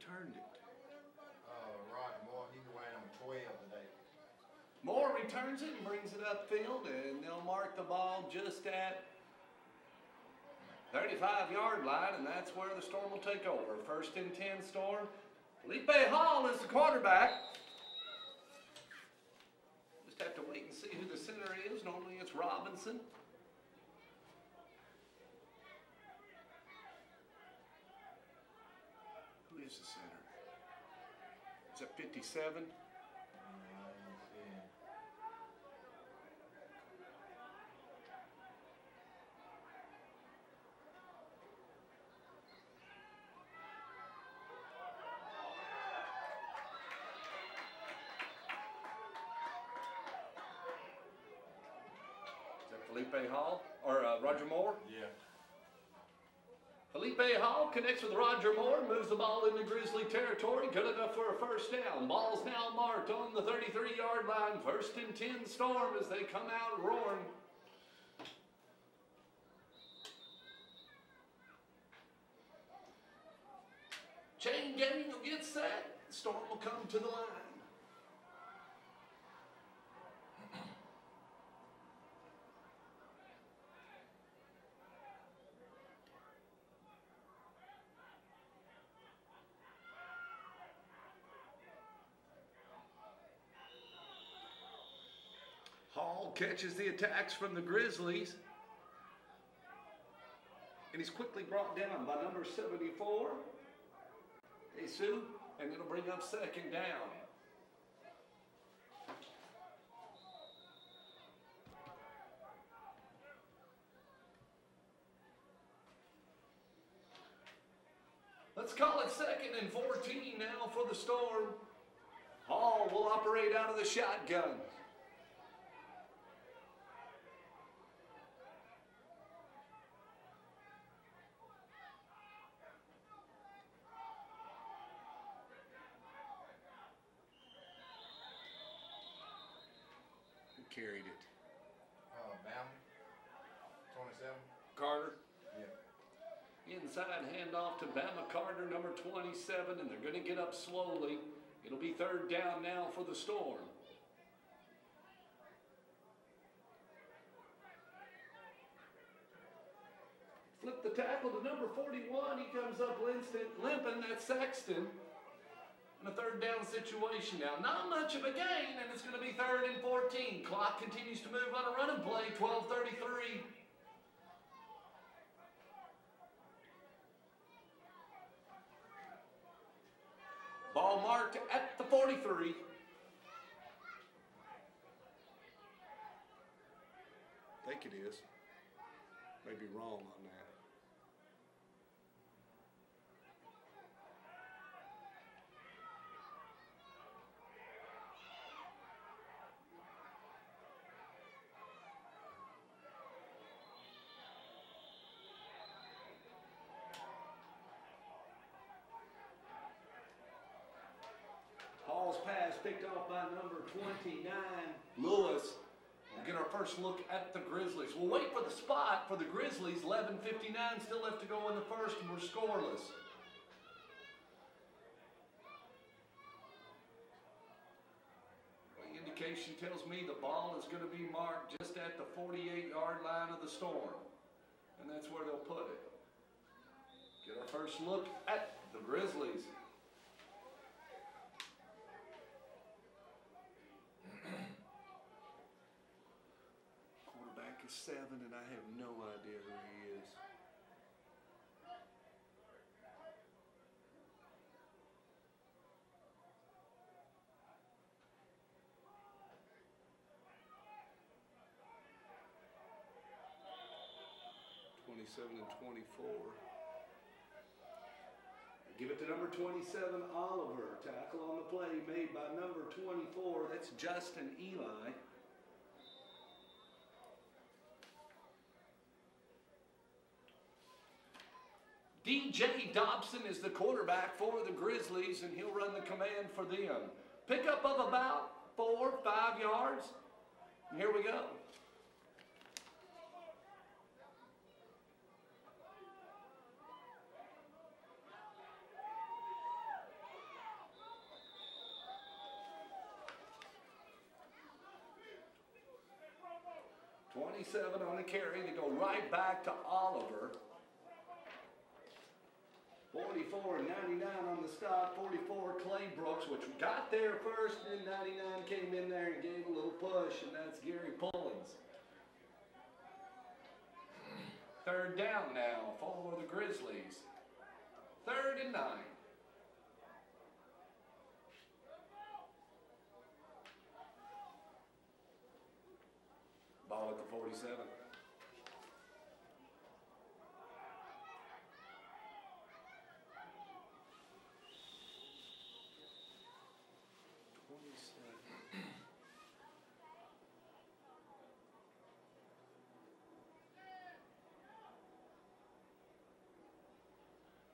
returned it? Roger Moore, he's wearing number 12 today. Moore returns it and brings it upfield, and they'll mark the ball just at 35-yard line, and that's where the Storm will take over. 1st and 10 Storm. Felipe Hall is the quarterback. Just have to wait and see who the center is. Normally it's Robinson. Who is the center? Is that 57? Felipe Hall, or Roger Moore? Yeah. Felipe Hall connects with Roger Moore, moves the ball into Grizzly territory, good enough for a first down. Ball's now marked on the 33-yard line. 1st and 10 Storm as they come out roaring. Chain gang will get set. Storm will come to the line. Hall catches the attacks from the Grizzlies. And he's quickly brought down by number 74, Jesus, and it'll bring up 2nd down. Let's call it 2nd and 14 now for the Storm. Hall will operate out of the shotgun. Carried it. Bama, 27. Carter. Yeah. Inside handoff to Bama Carter, number 27, and they're going to get up slowly. It'll be 3rd down now for the Storm. Flip the tackle to number 41. He comes up limping. That's Sexton. In a 3rd down situation now. Not much of a gain, and it's going to be 3rd and 14. Clock continues to move on a running play, 12:33. Ball marked at the 43. I think it is. May be wrong on that. Hall's pass picked off by number 29, Lewis. We'll get our first look at the Grizzlies. We'll wait for the spot for the Grizzlies. 11:59 still left to go in the first, and we're scoreless. The indication tells me the ball is going to be marked just at the 48-yard line of the Storm, and that's where they'll put it. Get our first look at the Grizzlies. Quarterback is 7, and I have no idea who he is. (27 and 24). Give it to number 27, Oliver. Tackle on the play made by number 24. That's Justin Eli. DJ Dobson is the quarterback for the Grizzlies, and he'll run the command for them. Pickup of about 4 or 5 yards. And here we go. 27 on the carry. They go right back to Oliver. 44 and 99 on the stop. 44 Clay Brooks, which got there first, and then 99 came in there and gave a little push, and that's Gary Pullins. Third down now for the Grizzlies. 3rd and 9. Ball at the 47.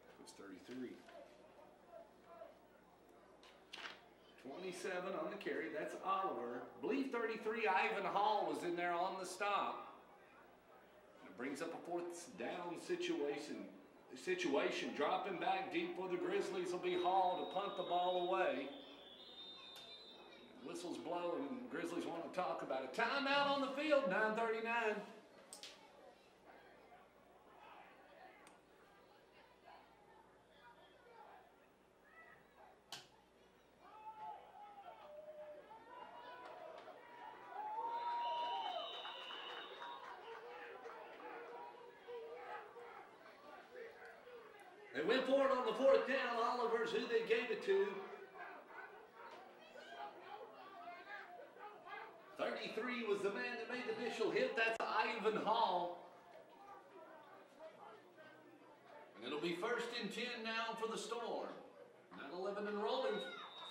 It was 33. 27 on the carry. That's Oliver. I believe 33, Ivan Hall, was in there on the stop. And it brings up a 4th down situation. Dropping back deep for the Grizzlies will be Hall to punt the ball away. Whistles blow and the Grizzlies want to talk about it. Timeout on the field, 9:39. They went for it on the 4th down. Oliver's who they gave it to. 33 was the man that made the initial hit. That's Ivan Hall. And it'll be 1st and 10 now for the Storm. 9-11 and rolling.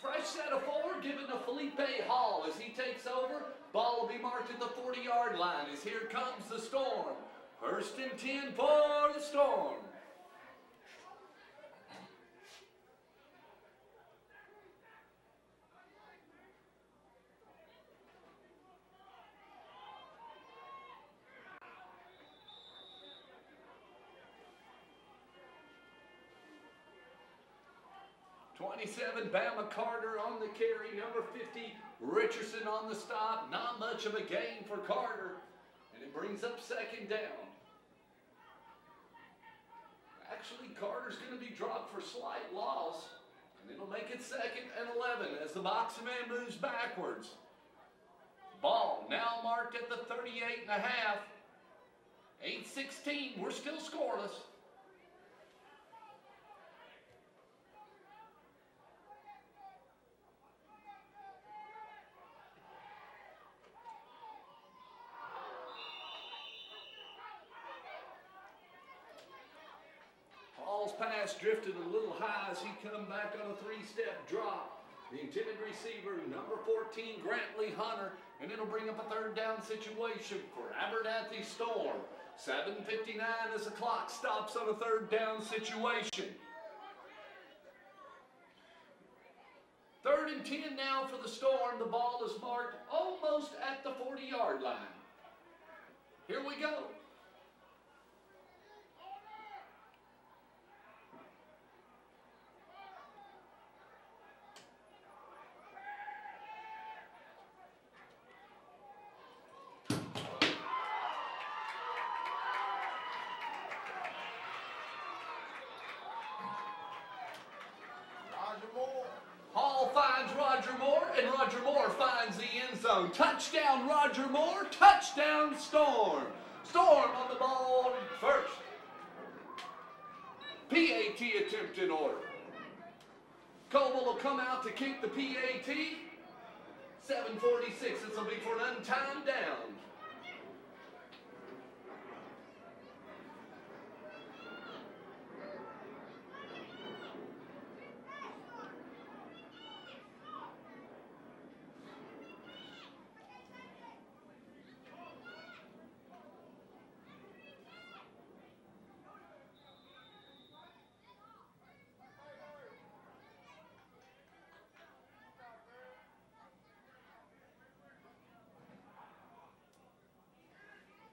Fresh set of 4 given to Felipe Hall as he takes over. Ball will be marked at the 40-yard line as here comes the Storm. 1st and 10 for the Storm. '27, Bama Carter on the carry. Number 50, Richardson on the stop. Not much of a gain for Carter. And it brings up 2nd down. Actually, Carter's going to be dropped for slight loss. And it'll make it 2nd and 11 as the box man moves backwards. Ball now marked at the 38 and a half. 8:16, we're still scoreless. Hall's pass drifted a little high as he come back on a 3-step drop. The intended receiver, number 14, Grantley Hunter, and it'll bring up a 3rd down situation for Abernathy Storm. 7:59 as the clock stops on a 3rd down situation. 3rd and 10 now for the Storm. The ball is marked almost at the 40-yard line. Here we go. Hall finds Roger Moore, and Roger Moore finds the end zone. Touchdown, Roger Moore. Touchdown, Storm. Storm on the ball first. PAT attempt in order. Coble will come out to kick the PAT. 7:46. This will be for an untimed down.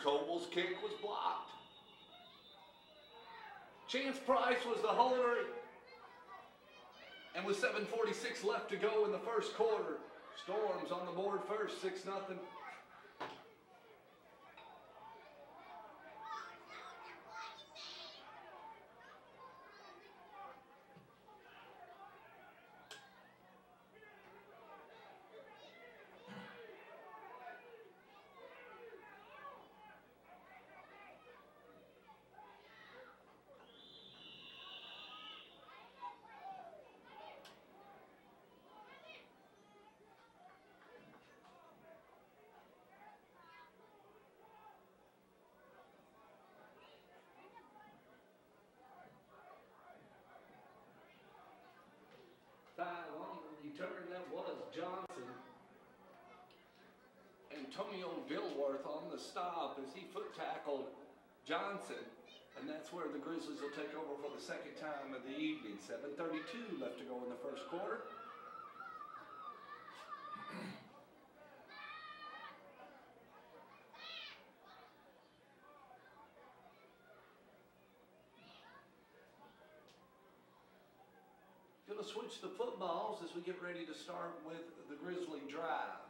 Coble's kick was blocked. Chance Price was the holder. And with 7:46 left to go in the first quarter, Storm's on the board first, 6-0. the stop as he foot tackled Johnson. And that's where the Grizzlies will take over for the second time of the evening. 7:32 left to go in the first quarter. Going to switch the footballs as we get ready to start with the Grizzly drive.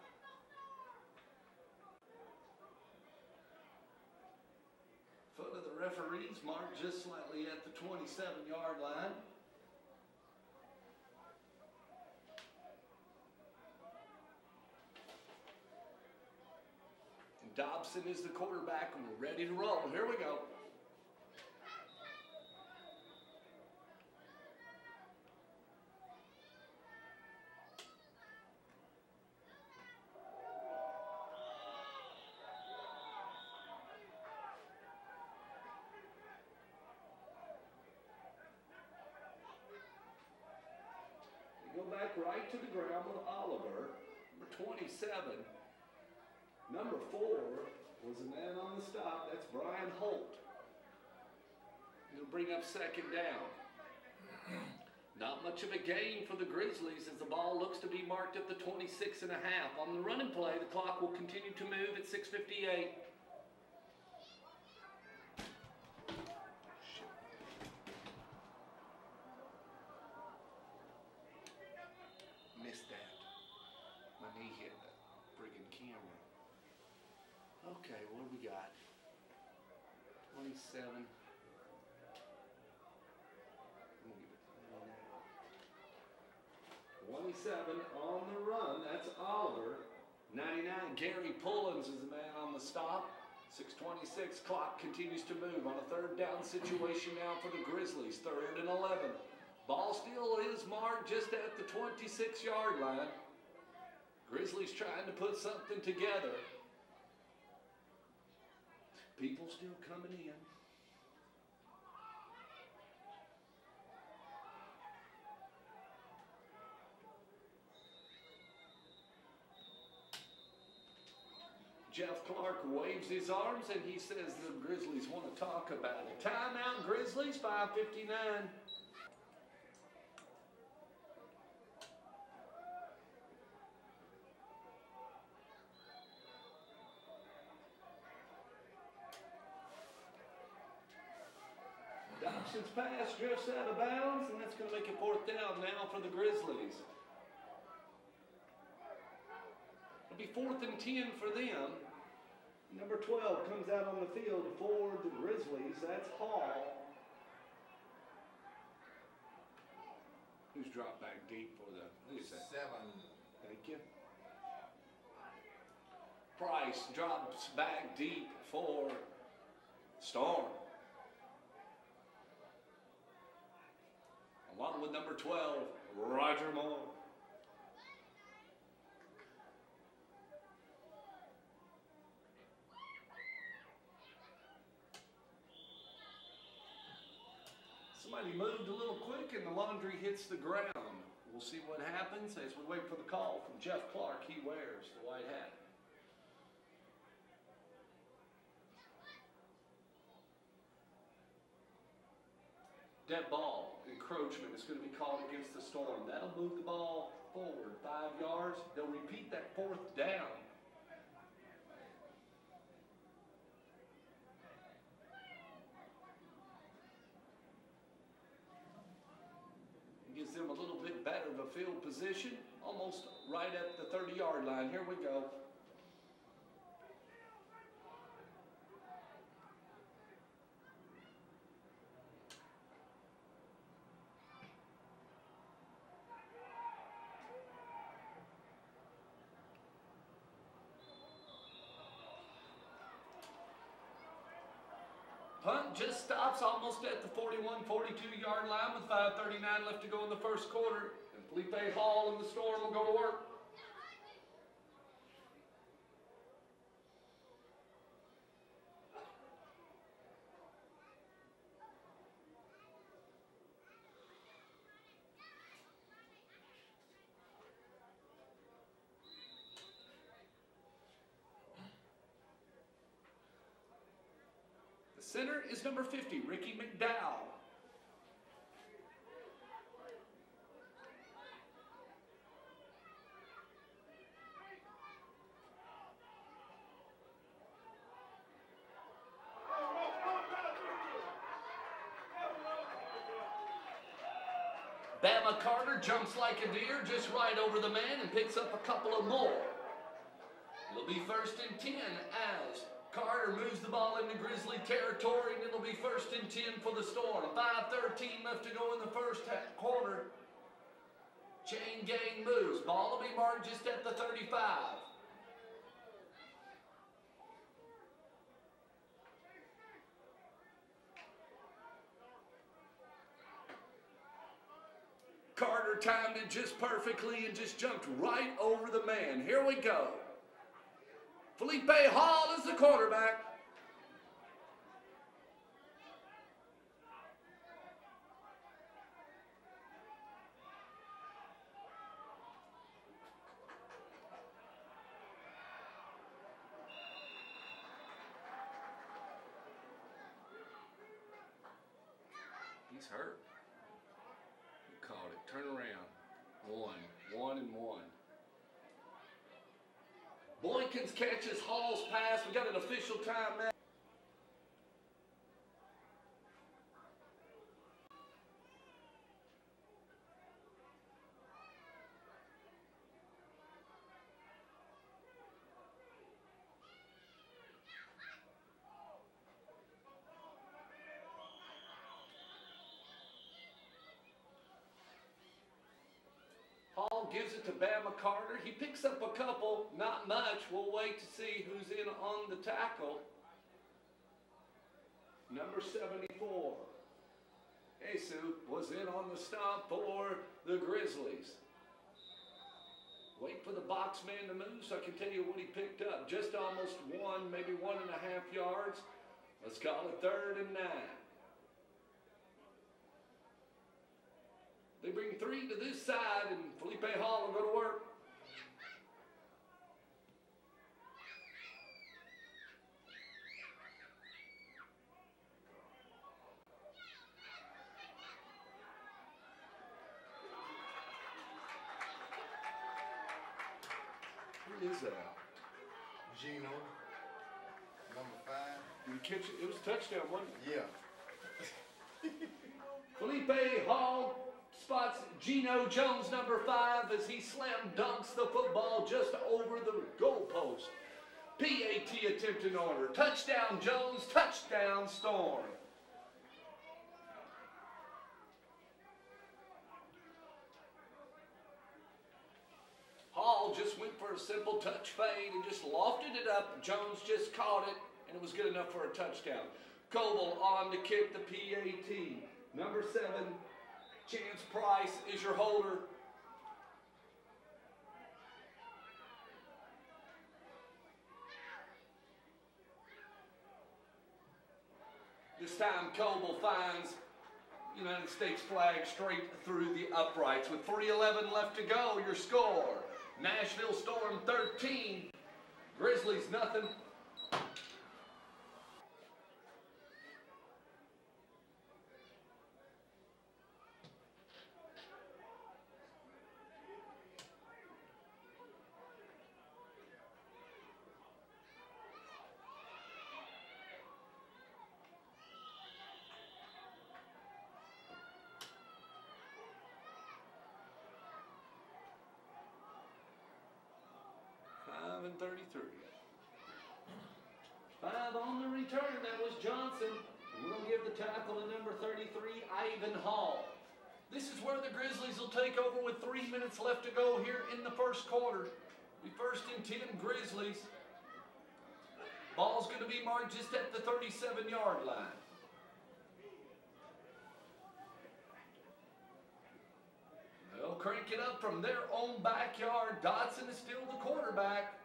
Foot of the referees marked just slightly at the 27-yard line. Dobson is the quarterback, and we're ready to roll. Here we go. Go back right to the ground with Oliver, number 27. Number 4 was a man on the stop. That's Brian Holt. He'll bring up second down. Not much of a gain for the Grizzlies as the ball looks to be marked at the 26.5. On the running play, the clock will continue to move at 6:58. Missed that. My knee hit the friggin' camera. Okay, what do we got? 27. I'm gonna give it 27 on the run. That's Oliver. 99. Gary Pullins is the man on the stop. 6:26. Clock continues to move on a third down situation now for the Grizzlies. 3rd and 11. Ball still is marked just at the 26-yard line. Grizzlies trying to put something together. People still coming in. Jeff Clark waves his arms and he says the Grizzlies want to talk about it. Timeout, Grizzlies, 5:59. Dobson's pass drifts out of bounds, and that's going to make it 4th down now for the Grizzlies. It'll be 4th and 10 for them. Number 12 comes out on the field for the Grizzlies. That's Hall. Who's dropped back deep for the... Who's that? 7. Thank you. Price drops back deep for Storm. Along with number 12, Roger Moore. Somebody moved a little quick and the laundry hits the ground. We'll see what happens as we wait for the call from Jeff Clark. He wears the white hat. Dead ball encroachment is going to be called against the Storm. That'll move the ball forward 5 yards. They'll repeat that 4th down. It gives them a little bit better of a field position, almost right at the 30-yard line. Here we go. Punt just stops almost at the 41-42-yard line with 5:39 left to go in the first quarter. And Felipe Hall and the Storm will go to work. Center is number 50, Ricky McDowell. Bama Carter jumps like a deer just right over the man and picks up a couple of more. It'll be 1st and 10 as Carter moves the ball into Grizzly territory, and it'll be 1st and 10 for the Storm. 5:13 left to go in the first quarter. Chain gang moves. Ball will be marked just at the 35. Carter timed it just perfectly and just jumped right over the man. Here we go. Felipe Hall is the quarterback. He's hurt. He caught it. Turn around. 1 and 1. Boykins catches Hall's pass. We got an official timeout. Hall gives it to Bama Carter. He picks up a couple, not much. We'll wait to see who's in on the tackle. Number 74. Jesus was in on the stop for the Grizzlies. Wait for the box man to move so I can tell you what he picked up. Just almost 1, maybe 1.5 yards. Let's call it 3rd and 9. They bring 3 to this side, and Felipe Hall will go to work. Who is that? Gino, number 5. You catch it? It was a touchdown, wasn't it? Yeah. Felipe Hall spots Gino Jones, number 5, as he slam dunks the football just over the goalpost. PAT attempt in order. Touchdown Jones, touchdown Storm. Hall just went for a simple touch fade and just lofted it up. Jones just caught it, and it was good enough for a touchdown. Coble on to kick the PAT. Number 7, Chance Price is your holder. This time Coble finds United States flag straight through the uprights. With 3:11 left to go, your score: Nashville Storm 13, Grizzlies nothing. And 33. 5 on the return. That was Johnson. We're going to give the tackle to number 33, Ivan Hall. This is where the Grizzlies will take over with 3 minutes left to go here in the first quarter. Be 1st and 10 Grizzlies. Ball's going to be marked just at the 37-yard line. They'll crank it up from their own backyard. Dotson is still the quarterback.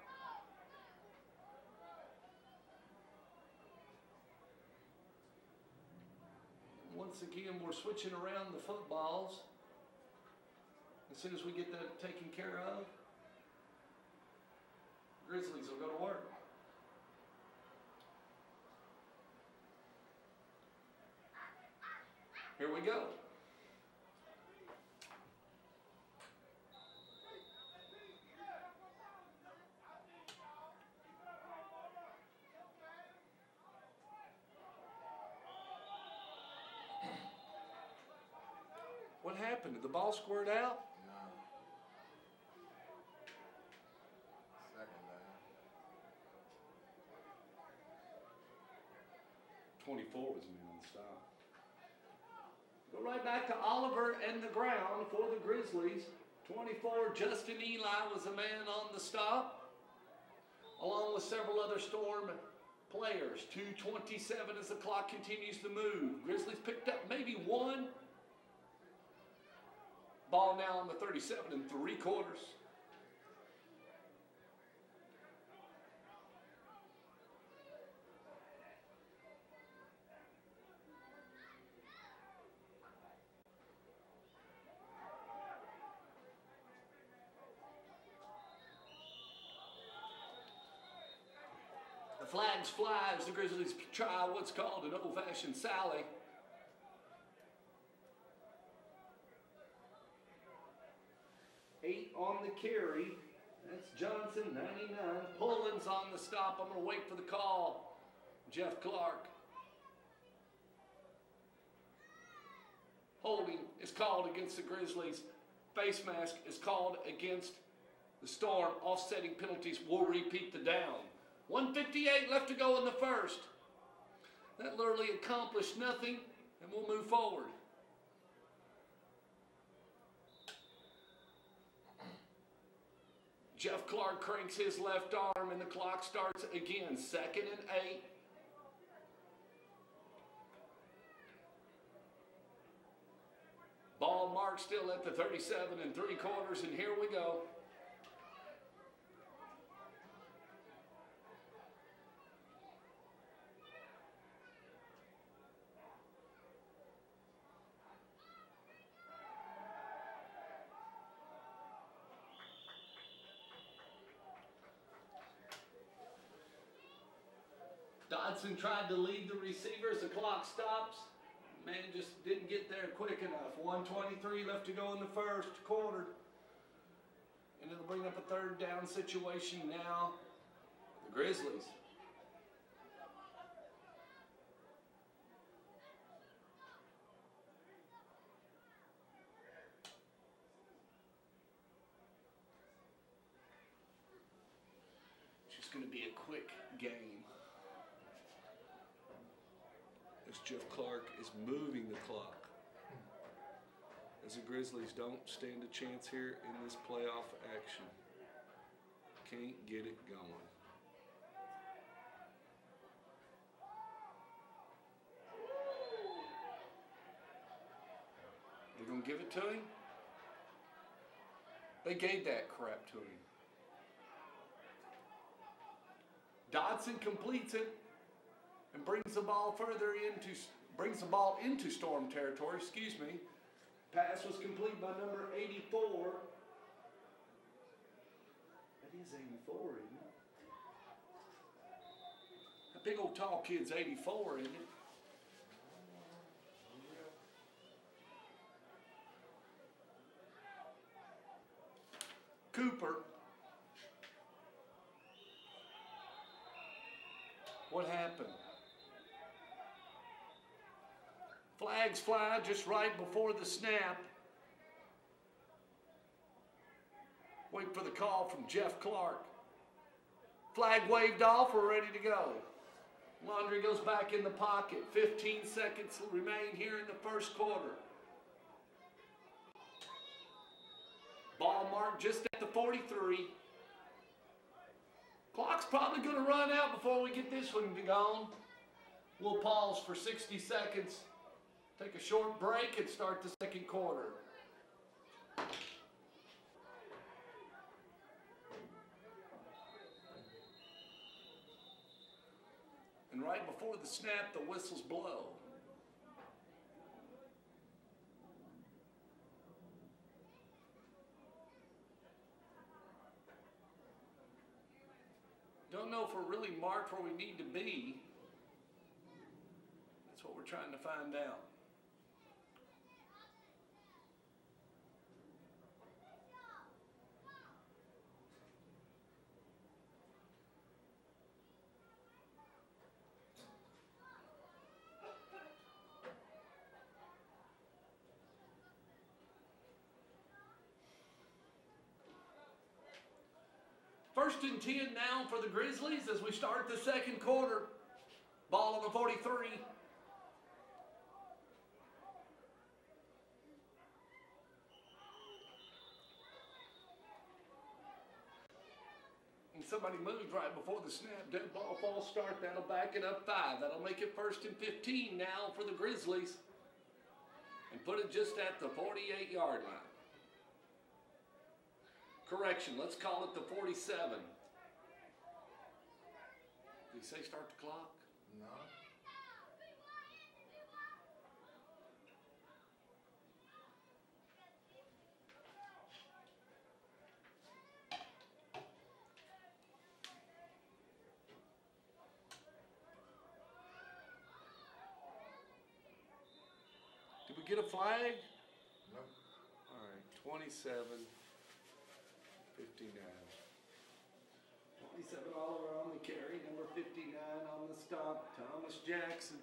Once again, we're switching around the footballs. As soon as we get that taken care of, Grizzlies will go to work. Here we go. What happened? Did the ball squirt out? No. Second down. 24 was me on the stop. Go right back to Oliver and the ground for the Grizzlies. 24, Justin Eli was the man on the stop, along with several other Storm players. 2:27 as the clock continues to move. Grizzlies picked up maybe one. Ball now on the 37 3/4. The flags fly as the Grizzlies try what's called an old-fashioned sally. Eight on the carry. That's Johnson, 99. Pullen's on the stop. I'm going to wait for the call. Jeff Clark. Holding is called against the Grizzlies. Face mask is called against the Storm. Offsetting penalties will repeat the down. 1:58 left to go in the first. That literally accomplished nothing, and we'll move forward. Jeff Clark cranks his left arm, and the clock starts again. 2nd and 8. Ball marked still at the 37 3/4, and here we go. Dodson tried to lead the receivers. The clock stops. Man just didn't get there quick enough. 1:23 left to go in the first quarter. And it'll bring up a 3rd down situation now. The Grizzlies. It's just going to be a quick game. As Jeff Clark is moving the clock. As the Grizzlies don't stand a chance here in this playoff action. Can't get it going. They're going to give it to him? They gave that crap to him. Dodson completes it. And brings the ball into Storm territory, excuse me. Pass was complete by number 84. That is 84, isn't it? That big old tall kid's 84, isn't it? Cooper. What happened? Flags fly just right before the snap. Wait for the call from Jeff Clark. Flag waved off, we're ready to go. Laundrie goes back in the pocket. 15 seconds remain here in the first quarter. Ball marked just at the 43. Clock's probably going to run out before we get this one gone. We'll pause for 60 seconds. Take a short break and start the second quarter. And right before the snap, the whistles blow. Don't know if we're really marked where we need to be. That's what we're trying to find out. First and 10 now for the Grizzlies as we start the second quarter. Ball on the 43. And somebody moved right before the snap. Dead ball false start. That'll back it up 5. That'll make it first and 15 now for the Grizzlies. And put it just at the 48-yard line. Correction, let's call it the 47. Did he say start the clock? No. Did we get a flag? Nope. All right, 27, 59. 27 Oliver on the carry, number 59 on the stop, Thomas Jackson.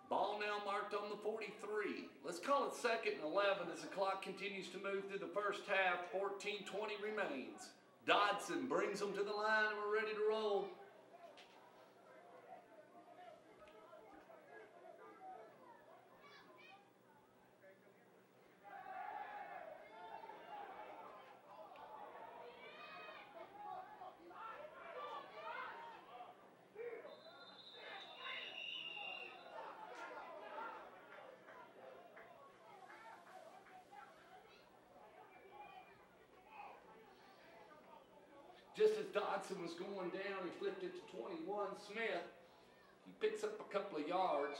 Ball now marked on the 43. Let's call it second and 11 as the clock continues to move through the first half. 14:20 remains. Dodson brings them to the line and we're ready to roll. Just as Dodson was going down, he flipped it to 21 Smith. He picks up a couple of yards.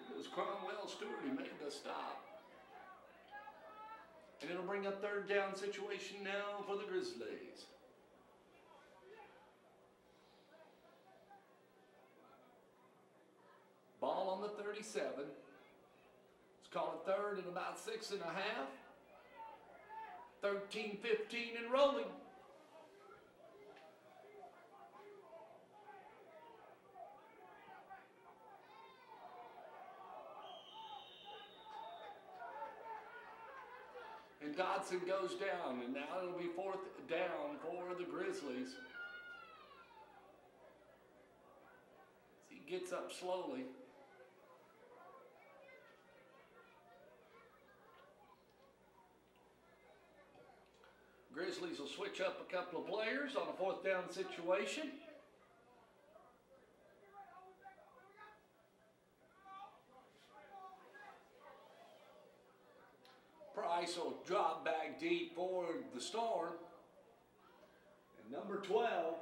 It was Cromwell Stewart who made the stop. And it'll bring up third down situation now for the Grizzlies. Ball on the 37. Call it third and about 6.5. 13-15 and rolling. And Dodson goes down, and now it'll be fourth down for the Grizzlies. He gets up slowly. Grizzlies will switch up a couple of players on a fourth down situation. Price will drop back deep for the Storm. And number 12,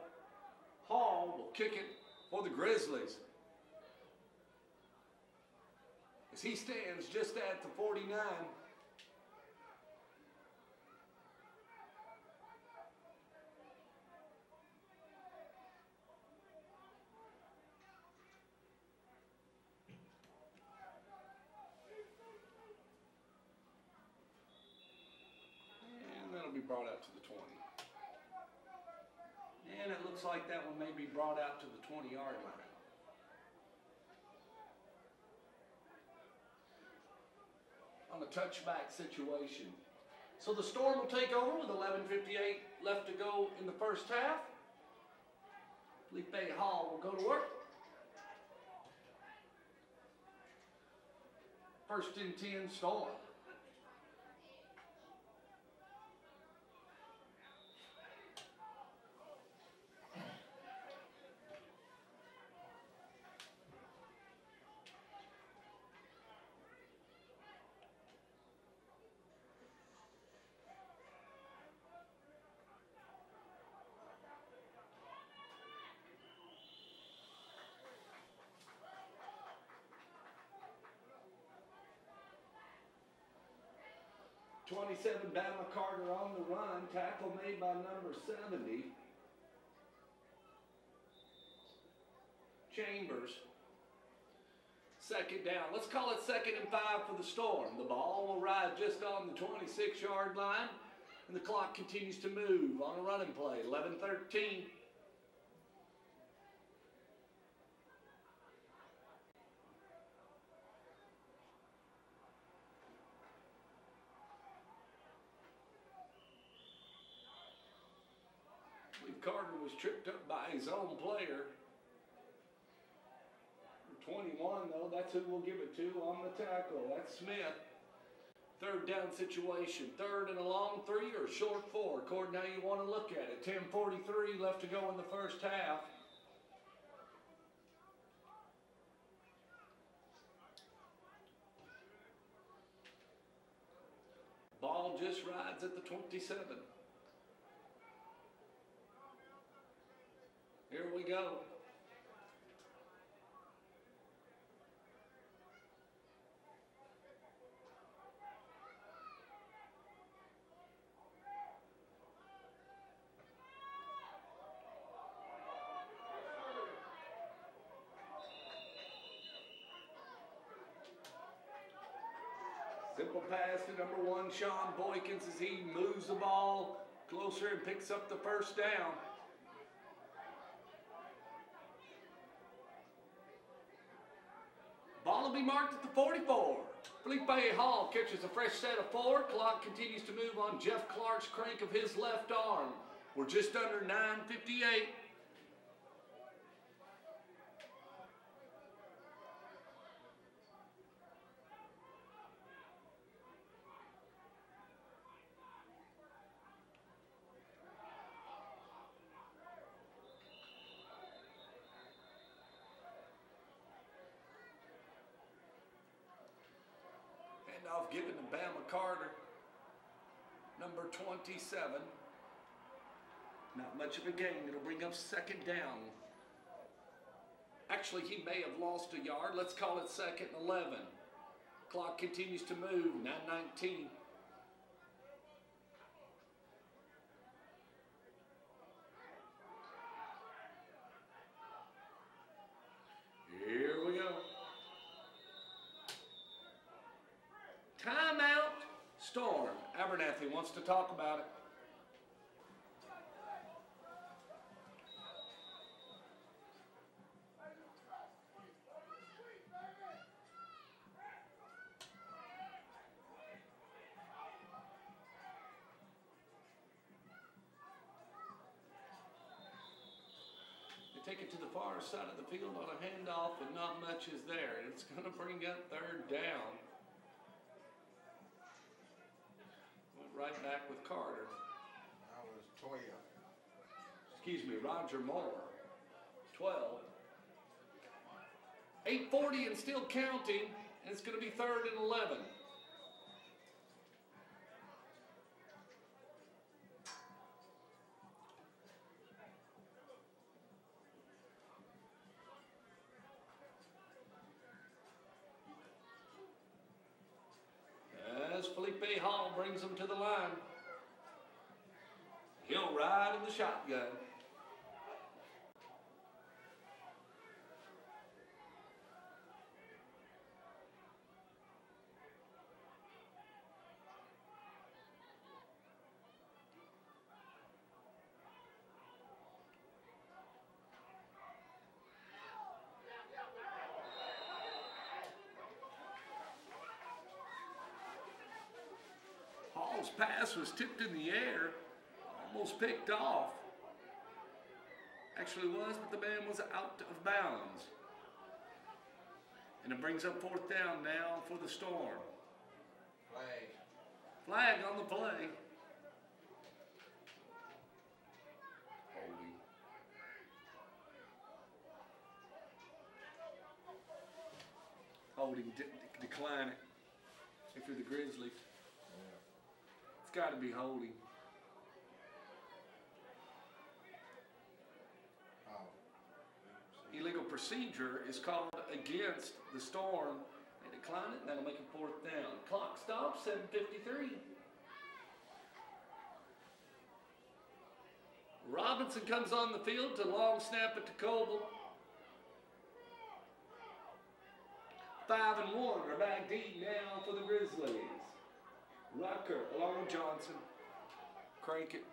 Hall, will kick it for the Grizzlies. As he stands just at the 49. Brought out to the 20. And it looks like that one may be brought out to the 20-yard line. On a touchback situation. So the Storm will take over with 11:58 left to go in the first half. Felipe Hall will go to work. First and 10 Storm. '27 Bama Carter on the run. Tackle made by number 70. Second down. Let's call it 2nd and 5 for the Storm. The ball will ride just on the 26-yard line, and the clock continues to move on a running play. 11-13. Carter was tripped up by his own player. 21, though, that's who we'll give it to on the tackle. That's Smith. Third down situation. Third and a long 3 or short 4, according to how you want to look at it. 10:43 left to go in the first half. Ball just rides at the 27. Here we go. Simple pass to number 1, Sean Boykins, as he moves the ball closer and picks up the first down. Ball will be marked at the 44. Felipe Hall catches a fresh set of 4. Clock continues to move on Jeff Clark's crank of his left arm. We're just under 9:58. Off given to Bama Carter, number 27. Not much of a gain. It'll bring up 2nd down. Actually, he may have lost a yard. Let's call it 2nd and 11. Clock continues to move. 9:19. Here we go. Timeout, Storm. Abernathy wants to talk about it. They take it to the far side of the field on a handoff, and not much is there. It's going to bring up 3rd down. Right back with Carter. That was 12. Excuse me, Roger Moore. 12. 8:40 and still counting, and it's going to be 3rd and 11. As Felipe Hall brings them to the line. He'll ride in the shotgun. Hall's pass was tipped in the air, almost picked off. Actually was, but the man was out of bounds. And it brings up 4th down now for the Storm. Flag. Flag on the play. Holding. Holding, decline it. If you're the Grizzlies. It's got to be holding. Illegal procedure is called against the Storm. They decline it, and that'll make it 4th down. Clock stops, 7:53. Robinson comes on the field to long snap it to Coble. 5 and 1 are back deep now for the Grizzlies. Rucker along with Johnson. Crank it.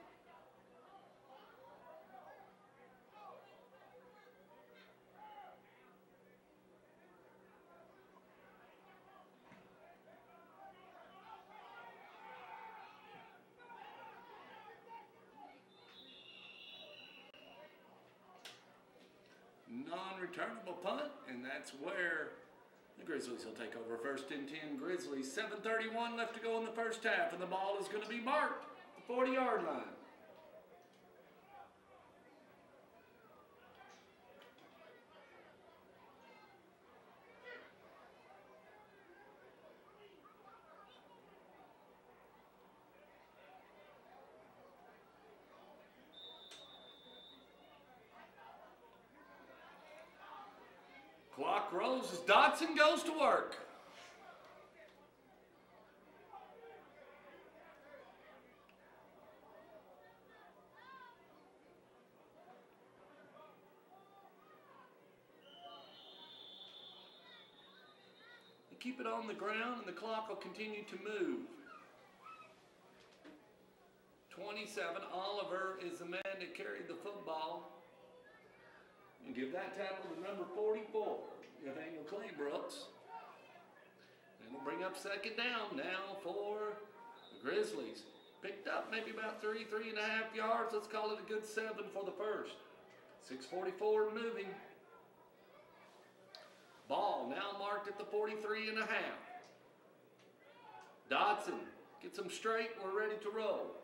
Non-returnable punt, and that's where the Grizzlies will take over. First and 10 Grizzlies. 7:31 left to go in the first half, and the ball is going to be marked at the 40-yard line. Clock rolls as Dotson goes to work. They keep it on the ground and the clock will continue to move. 27, Oliver is the man that carried the football. And give that tackle to number 44, Nathaniel Claybrooks. And it'll bring up second down now for the Grizzlies. Picked up maybe about 3.5 yards. Let's call it a good 7 for the first. 6:44 moving. Ball now marked at the 43.5. Dotson gets them straight. We're ready to roll.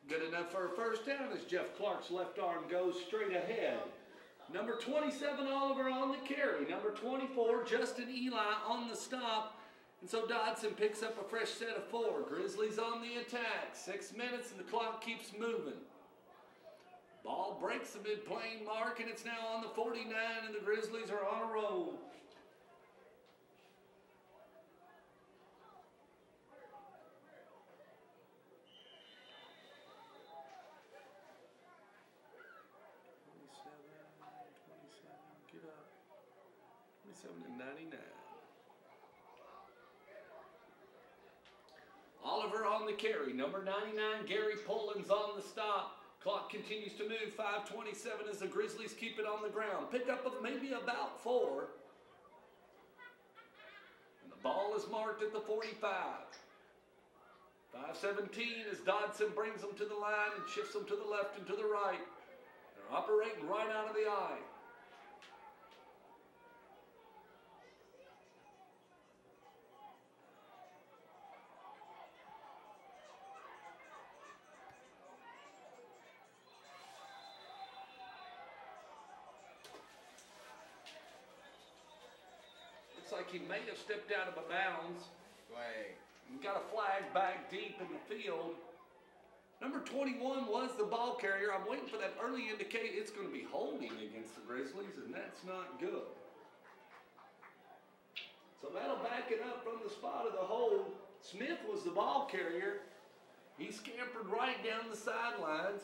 Good enough for a first down as Jeff Clark's left arm goes straight ahead. Number 27, Oliver on the carry. Number 24, Justin Eli on the stop. And so Dodson picks up a fresh set of 4. Grizzlies on the attack. 6 minutes and the clock keeps moving. Ball breaks the mid-plane mark and it's now on the 49 and the Grizzlies are on a roll. And 99. Oliver on the carry. Number 99, Gary Poland's on the stop. Clock continues to move. 5:27 as the Grizzlies keep it on the ground. Pickup of maybe about 4. And the ball is marked at the 45. 5:17 as Dodson brings them to the line and shifts them to the left and to the right. They're operating right out of the eye. Like he may have stepped out of a bounds. Flag. We got a flag back deep in the field. Number 21 was the ball carrier. I'm waiting for that early indicate it's going to be holding against the Grizzlies, and that's not good. So that'll back it up from the spot of the hold. Smith was the ball carrier. He scampered right down the sidelines.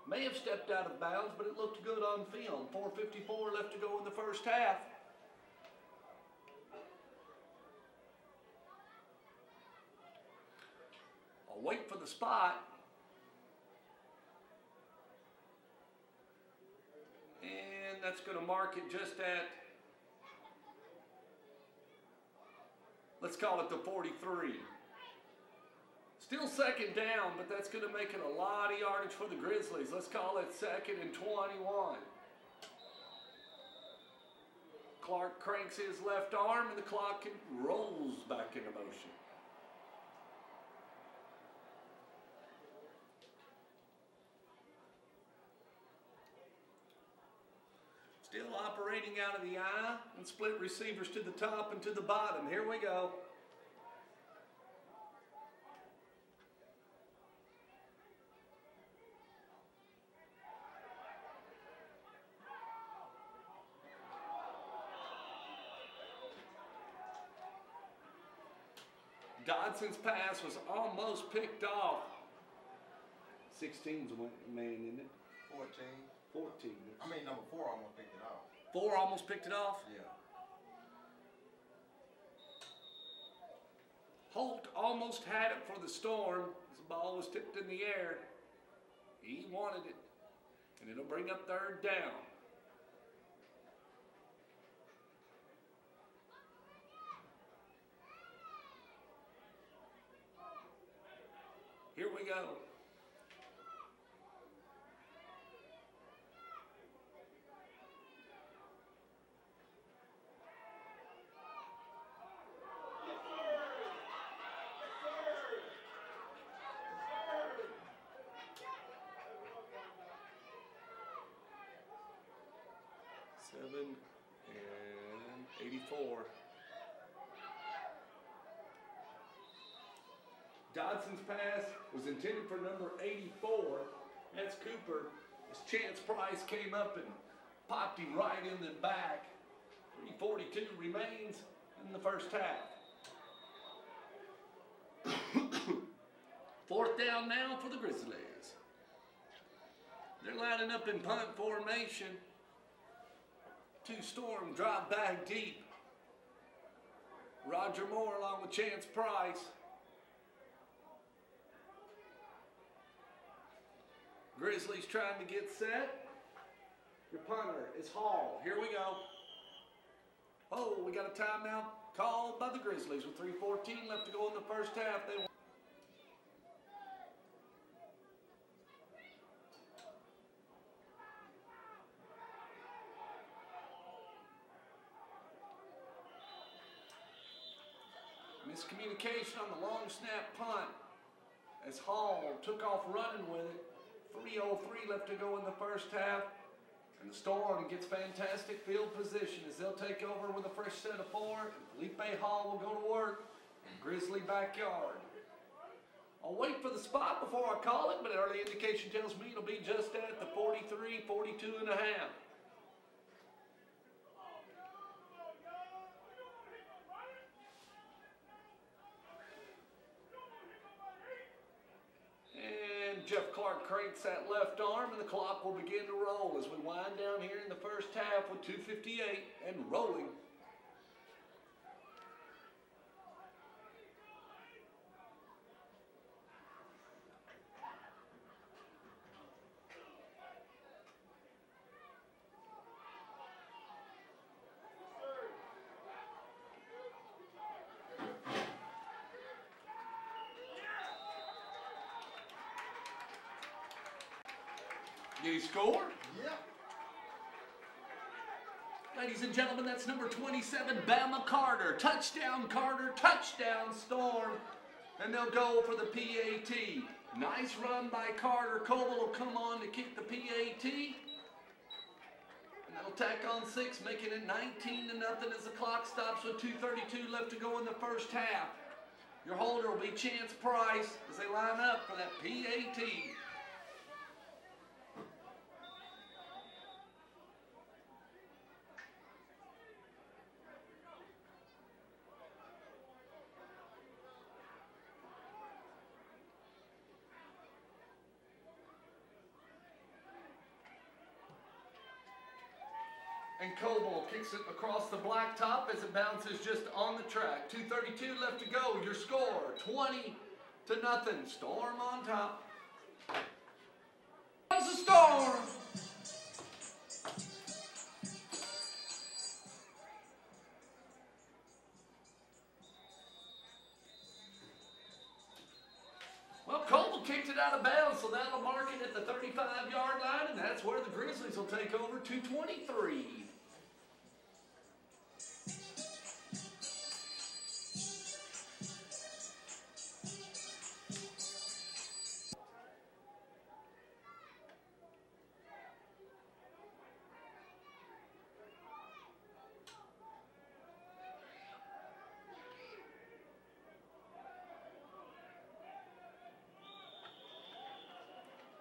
May have stepped out of bounds, but it looked good on film. 4:54 left to go in the first half. I'll wait for the spot. And that's going to mark it just at, let's call it the 43. Still second down, but that's going to make it a lot of yardage for the Grizzlies. Let's call it 2nd and 21. Clark cranks his left arm and the clock rolls back into motion. Still operating out of the eye and split receivers to the top and to the bottom. Here we go. Dodson's pass was almost picked off. 16's a man, isn't it? 14. 14. I mean, number 4 almost picked it off. 4 almost picked it off? Yeah. Holt almost had it for the Storm as the ball was tipped in the air. He wanted it, and it'll bring up 3rd down. Here we go. And 84. Dodson's pass was intended for number 84. That's Cooper. As Chance Price came up and popped him right in the back. 3:42 remains in the first half. 4th down now for the Grizzlies. They're lining up in punt formation. 2 Storm drive back deep. Roger Moore along with Chance Price. Grizzlies trying to get set. Your punter is Hall. Here we go. Oh, we got a timeout called by the Grizzlies with 3:14 left to go in the first half. They miscommunication on the long snap punt as Hall took off running with it. 3:03 left to go in the first half. And the Storm gets fantastic field position as they'll take over with a fresh set of 4. And Felipe Hall will go to work in Grizzly backyard. I'll wait for the spot before I call it, but early indication tells me it'll be just at the 43, 42 and a half. Jeff Clark cranks that left arm, and the clock will begin to roll as we wind down here in the first half with 2:58 and rolling. Did he score? Yeah. Ladies and gentlemen, that's number 27, Bama Carter. Touchdown, Carter. Touchdown, Storm. And they'll go for the PAT. Nice run by Carter. Coble will come on to kick the PAT. And that'll tack on 6, making it 19-0 as the clock stops with 2:32 left to go in the first half. Your holder will be Chance Price as they line up for that PAT. And Coble kicks it across the blacktop as it bounces just on the track. 2:32 left to go. Your score, 20-0. Storm on top. It's the Storm. Well, Coble kicked it out of bounds, so that'll mark it at the 35-yard line, and that's where the Grizzlies will take over 2:23.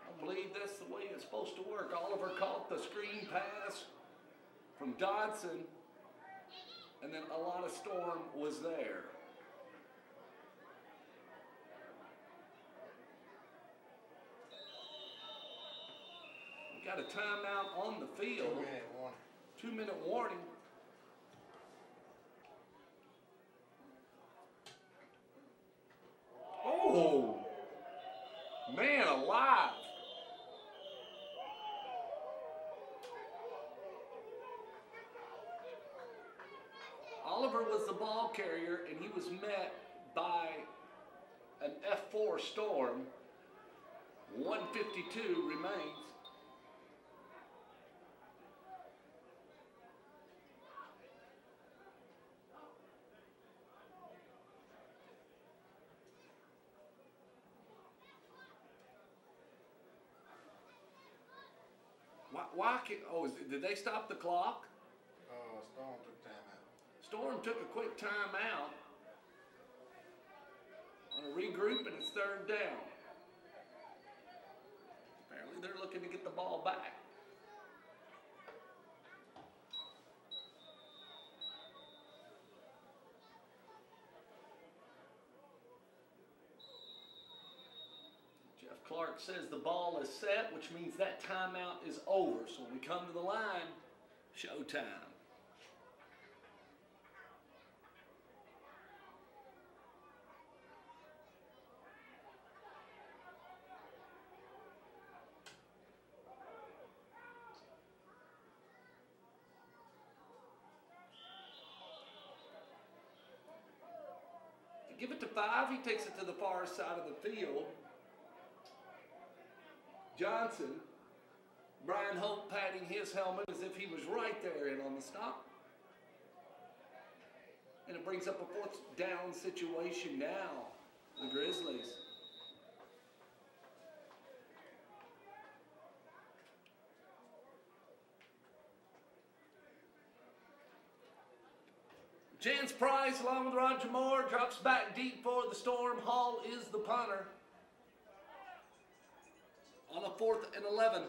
I believe that's the way it's supposed to work. Oliver caught the screen pass from Dodson, and then a lot of Storm was there. got a timeout on the field. 2-minute warning. 2-minute warning. Oh, man alive. Oliver was the ball carrier, and he was met by an F4 Storm. 1:52 remains. Did they stop the clock? Storm took timeout. Storm took a quick timeout on a regroup, and it's 3rd down. Apparently they're looking to get the ball back. Clark says the ball is set, which means that timeout is over. So when we come to the line, showtime. To give it to 5, he takes it to the far side of the field. Johnson, Brian Hope patting his helmet as if he was right there in on the stop. And it brings up a 4th down situation now, the Grizzlies. Chance Price, along with Roger Moore, drops back deep for the Storm. Hall is the punter. On a 4th and 11.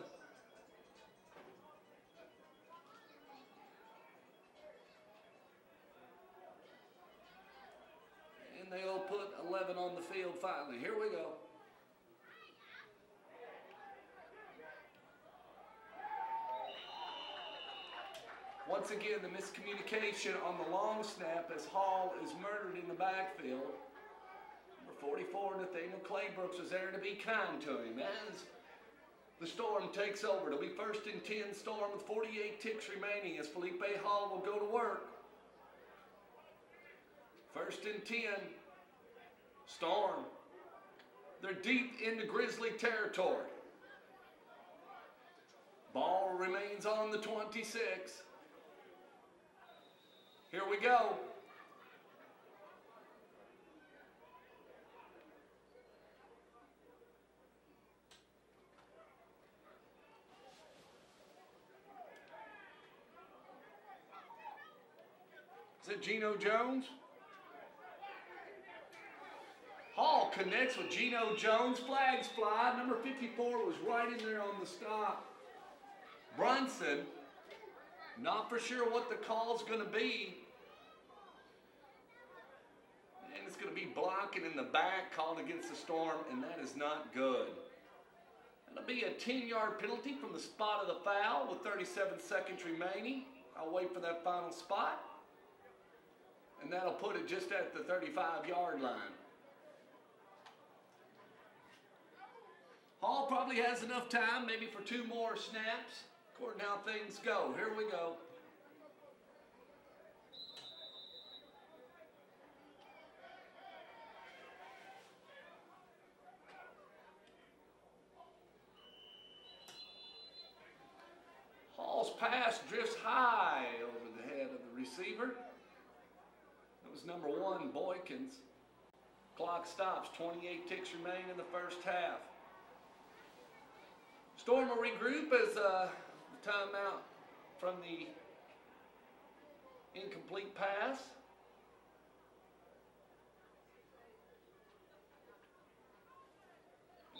And they'll put 11 on the field finally. Here we go. Once again, the miscommunication on the long snap as Hall is murdered in the backfield. Number 44, Nathaniel Claybrooks was there to be kind to him. As the Storm takes over. It'll be 1st and 10 Storm with 48 ticks remaining as Felipe Hall will go to work. 1st and 10. Storm. They're deep into Grizzly territory. Ball remains on the 26. Here we go. Is it Geno Jones? Hall connects with Geno Jones. Flags fly. Number 54 was right in there on the stop. Brunson, not for sure what the call's going to be. And it's going to be blocking in the back called against the Storm, and that is not good. It'll be a 10-yard penalty from the spot of the foul with 37 seconds remaining. I'll wait for that final spot. And that'll put it just at the 35-yard line. Hall probably has enough time, maybe for 2 more snaps, according to how things go. Here we go. Hall's pass drifts high over the head of the receiver. It was number 1, Boykins. Clock stops. 28 ticks remain in the first half. Storm will regroup as the timeout from the incomplete pass.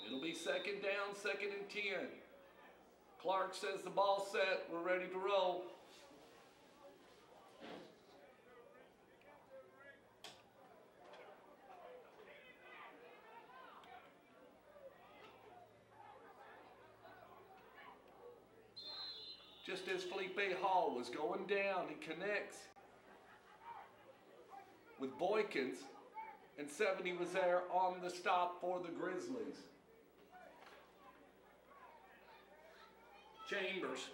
It'll be 2nd down, 2nd and 10. Clark says the ball's set. We're ready to roll. Just as Felipe Hall was going down, he connects with Boykins, and 70 was there on the stop for the Grizzlies. Chambers.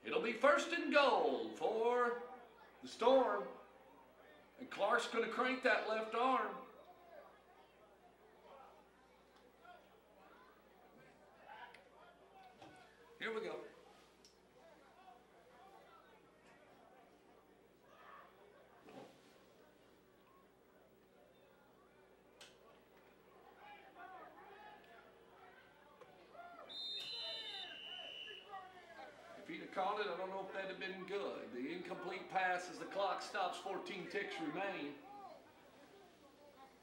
It'll be first and goal for the Storm. And Clark's going to crank that left arm. Here we go. If he'd have caught it, I don't know if that'd have been good. The incomplete pass as the clock stops, 14 ticks remain.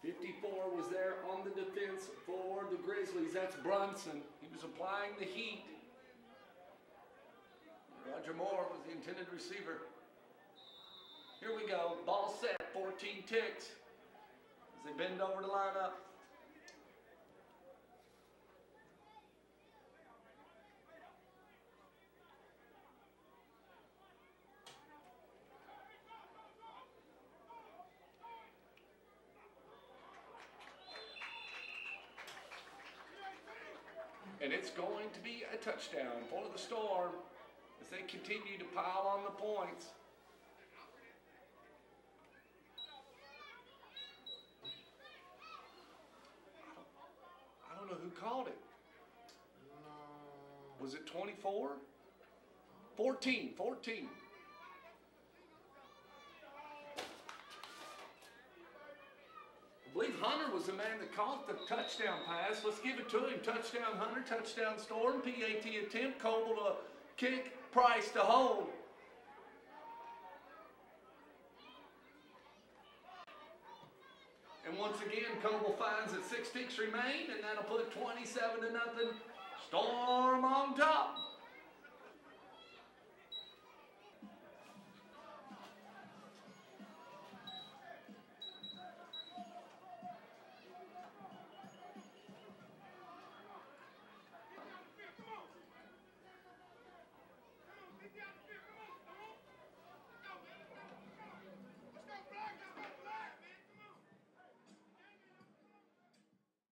54 was there on the defense for the Grizzlies. That's Brunson. He was applying the heat. Roger Moore was the intended receiver. Here we go. Ball set, 14 ticks as they bend over to line up. And it's going to be a touchdown for the Storm as they continue to pile on the points. I don't know who called it. Was it 24? 14. I believe Hunter was the man that caught the touchdown pass. Let's give it to him. Touchdown Hunter, touchdown Storm, PAT attempt, Coble to kick, Price to hold. And once again, Coble finds that 6 ticks remain, and that'll put 27-0 Storm on